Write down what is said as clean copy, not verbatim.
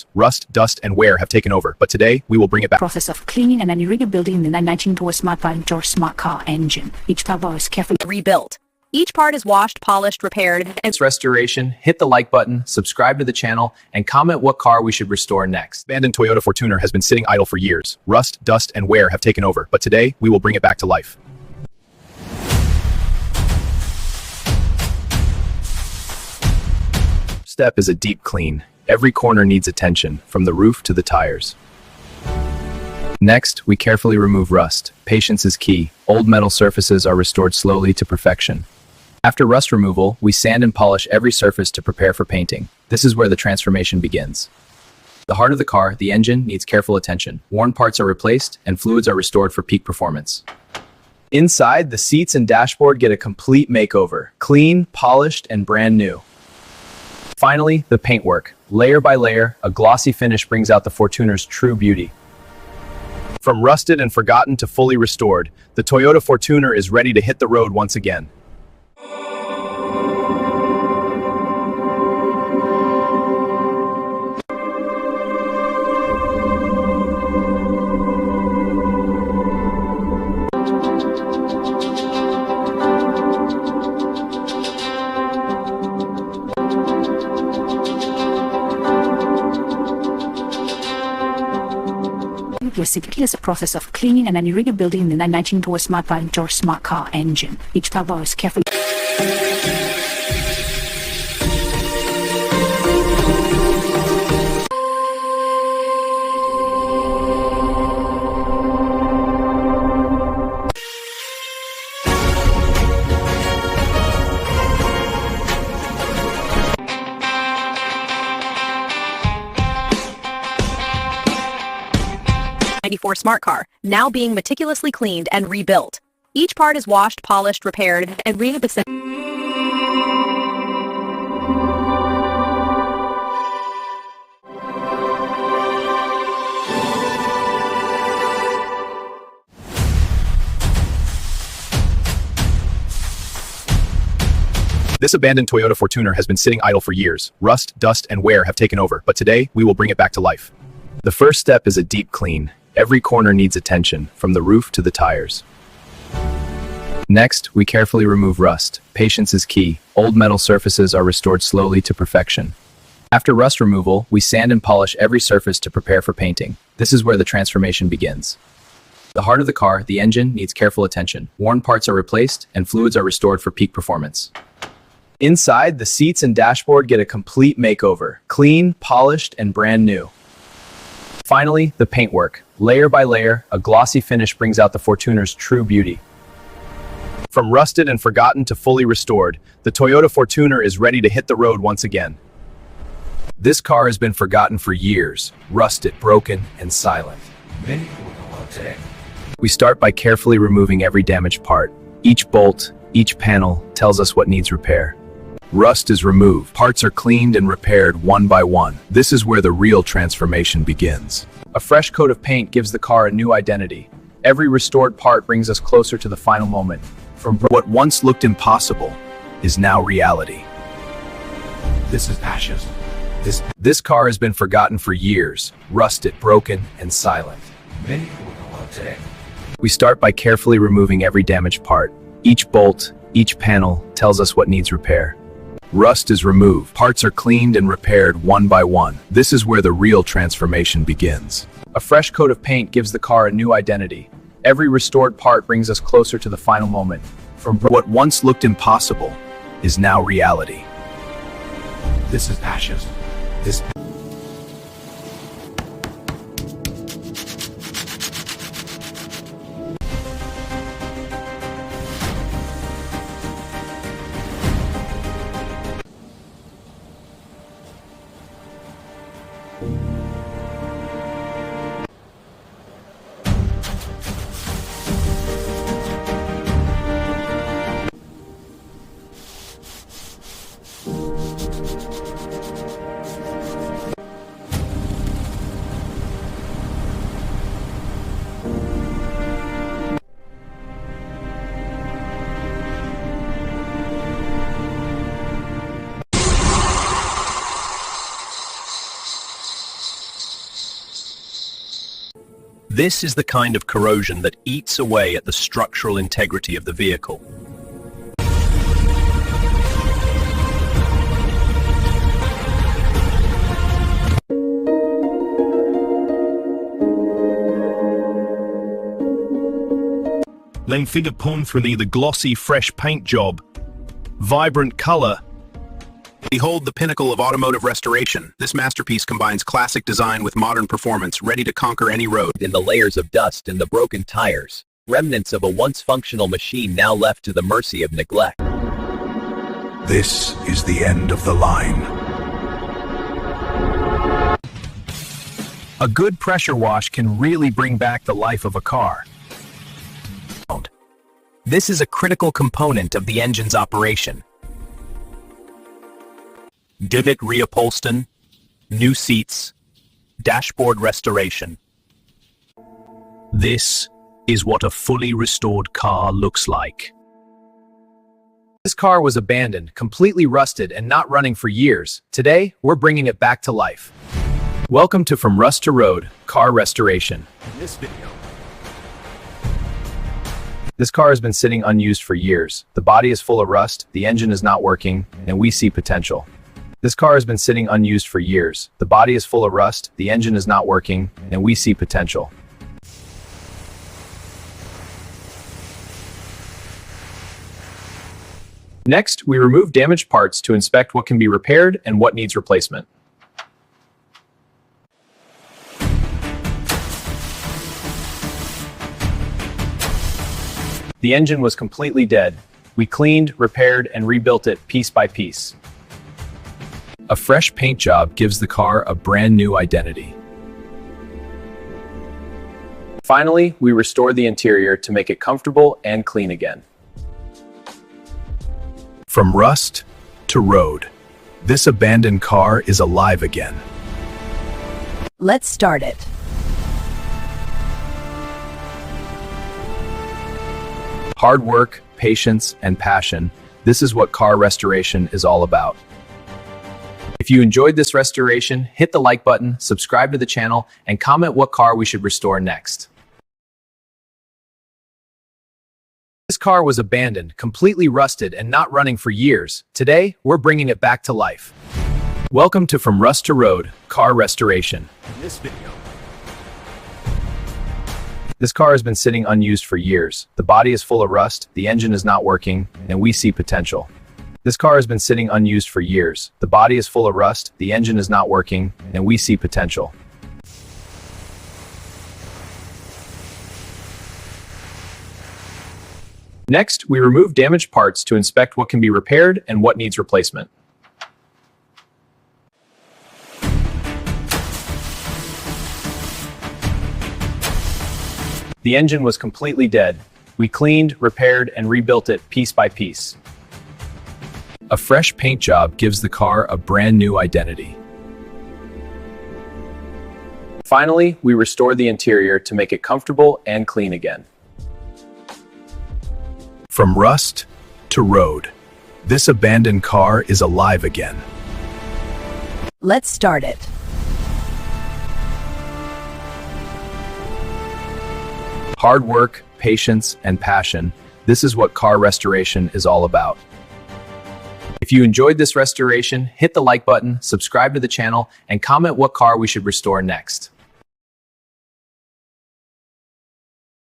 years. Rust, dust, and wear have taken over, but today we will bring it back. Process of cleaning and rebuilding the 19 smart van or smart car engine. Each part is carefully rebuilt. Each part is washed, polished, repaired, and restoration. Hit the like button, subscribe to the channel, and comment what car we should restore next. Abandoned Toyota Fortuner has been sitting idle for years. Rust, dust, and wear have taken over, but today we will bring it back to life. Step is a deep clean. Every corner needs attention, from the roof to the tires. Next, we carefully remove rust. Patience is key. Old metal surfaces are restored slowly to perfection. After rust removal, we sand and polish every surface to prepare for painting. This is where the transformation begins. The heart of the car, the engine, needs careful attention. Worn parts are replaced, and fluids are restored for peak performance. Inside, the seats and dashboard get a complete makeover. Clean, polished, and brand new. Finally, the paintwork. Layer by layer, a glossy finish brings out the Fortuner's true beauty. From rusted and forgotten to fully restored, the Toyota Fortuner is ready to hit the road once again. Basically, is a process of cleaning and rebuilding the 19 smart van or smart car engine. Each part is carefully '94 smart car, now being meticulously cleaned and rebuilt. Each part is washed, polished, repaired, and reinvested. This abandoned Toyota Fortuner has been sitting idle for years. Rust, dust, and wear have taken over, but today we will bring it back to life. The first step is a deep clean. Every corner needs attention, from the roof to the tires. Next, we carefully remove rust. Patience is key. Old metal surfaces are restored slowly to perfection. After rust removal, we sand and polish every surface to prepare for painting. This is where the transformation begins. The heart of the car, the engine, needs careful attention. Worn parts are replaced, and fluids are restored for peak performance. Inside, the seats and dashboard get a complete makeover. Clean, polished, and brand new. Finally, the paintwork. Layer by layer, a glossy finish brings out the Fortuner's true beauty. From rusted and forgotten to fully restored, the Toyota Fortuner is ready to hit the road once again. This car has been forgotten for years, rusted, broken, and silent. We start by carefully removing every damaged part. Each bolt, each panel tells us what needs repair. Rust is removed. Parts are cleaned and repaired one by one. This is where the real transformation begins. A fresh coat of paint gives the car a new identity. Every restored part brings us closer to the final moment. From what once looked impossible is now reality. This is passion. This car has been forgotten for years, rusted, broken, and silent. We start by carefully removing every damaged part. Each bolt, each panel tells us what needs repair. Rust is removed. Parts are cleaned and repaired one by one. This is where the real transformation begins. A fresh coat of paint gives the car a new identity. Every restored part brings us closer to the final moment. From what once looked impossible is now reality. This is passion. This is the kind of corrosion that eats away at the structural integrity of the vehicle. Lengthy upon for the glossy, fresh paint job, vibrant color. Behold the pinnacle of automotive restoration. This masterpiece combines classic design with modern performance, ready to conquer any road. In the layers of dust and the broken tires, remnants of a once functional machine now left to the mercy of neglect. This is the end of the line. A good pressure wash can really bring back the life of a car. This is a critical component of the engine's operation. Divot reupholstery, new seats, dashboard restoration. This is what a fully restored car looks like. This car was abandoned, completely rusted, and not running for years. Today, we're bringing it back to life. Welcome to From Rust to Road, Car Restoration. In this video, This car has been sitting unused for years. The body is full of rust, the engine is not working, and we see potential. This car has been sitting unused for years. The body is full of rust, the engine is not working, and we see potential. Next, we remove damaged parts to inspect what can be repaired and what needs replacement. The engine was completely dead. We cleaned, repaired, and rebuilt it piece by piece. A fresh paint job gives the car a brand new identity. Finally, we restored the interior to make it comfortable and clean again. From rust to road, this abandoned car is alive again. Let's start it. Hard work, patience, and passion. This is what car restoration is all about. If you enjoyed this restoration, hit the like button, subscribe to the channel, and comment what car we should restore next. This car was abandoned, completely rusted, and not running for years. Today, we're bringing it back to life. Welcome to From Rust to Road, Car Restoration. in this video, This car has been sitting unused for years. The body is full of rust, the engine is not working, and we see potential. This car has been sitting unused for years. The body is full of rust, the engine is not working, and we see potential. Next, we remove damaged parts to inspect what can be repaired and what needs replacement. The engine was completely dead. We cleaned, repaired, and rebuilt it piece by piece. A fresh paint job gives the car a brand new identity. Finally, we restored the interior to make it comfortable and clean again. From rust to road, this abandoned car is alive again. Let's start it. Hard work, patience, and passion. This is what car restoration is all about. If you enjoyed this restoration, hit the like button, subscribe to the channel, and comment what car we should restore next.